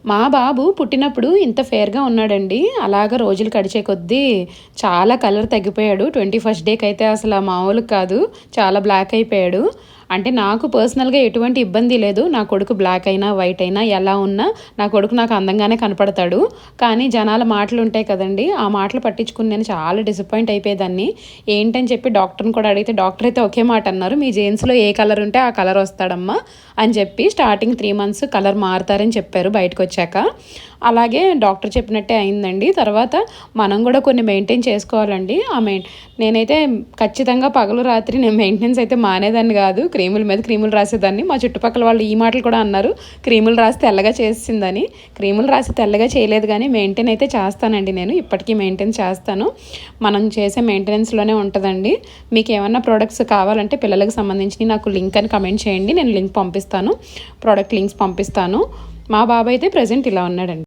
మా బాబు పుట్టినప్పుడు ఇంత ఫెయిర్‌గా ఉన్నాడండి. అలాగా రోజులు గడిచే కొద్దీ చాలా కలర్ తగ్గిపోయాడు. 21st డేకైతే అసల మామూలుగా కాదు. చాలా బ్లాక్ అయిపోయాడు. అంటే నాకు పర్సనల్‌గా ఎటువంటి ఇబ్బంది లేదు. నా కొడుకు బ్లాక్ అయినా, వైట్ అయినా ఎలా ఉన్నా నా కొడుకు నాకు అందంగానే కనపడతాడు. కానీ జనాల మాటలుంటాయి కదండీ! ఆ మాటలు పట్టించుకొని నేను చాలా డిసప్పాయింట్ అయిపోయేదాన్ని. ఏంటని చెప్పి డాక్టర్‌ని కూడా అడిగితే డాక్టర్ అయితే ఒకే మాట అన్నారు. "మీ జీన్స్‌లో ఏ కలర్ ఉంటే ఆ కలర్ వస్తాడమ్మా" అని చెప్పి స్టార్టింగ్ 3 మంత్స్ కలర్ మారుతారని చెప్పారు బయటకొచ్చాక. అలాగే డాక్టర్ చెప్పినట్టే అయిందండి. తర్వాత మనం గూడా కొన్ని మెయింటైన్ చేసుకోవాలండి. నేనైతే ఖచ్చితంగా పగలు, రాత్రి నేను మెయింటెనెన్స్ అయితే మానేదాన్ని గాదు. క్రీముల మీద క్రీములు రాసేదాన్ని. మా చుట్టుపక్కల వాళ్ళు ఈ మాటలు కూడా అన్నారు. క్రీములు రాసి తెల్లగా చేసేసిందని. క్రీములు రాసి తెల్లగా చేయలేదు గానీ మెయింటైన్ అయితే చేస్తానండి నేను. ఇప్పటికీ మెయింటైన్ చేస్తాను. మనం చేసే మెయింటెనెన్స్‌లోనే ఉంటదండి. మీకేమన్నా ప్రొడక్ట్స్ కావాలంటే పిల్లలకి సంబంధించినయి నాకు లింక్ అని కమెంట్ చేయండి. నేను లింక్ పంపిస్తాను. ప్రొడక్ట్ లింక్స్ పంపిస్తాను. మా బాబు అయితే ప్రెజెంట్ ఇలా ఉన్నాడండి.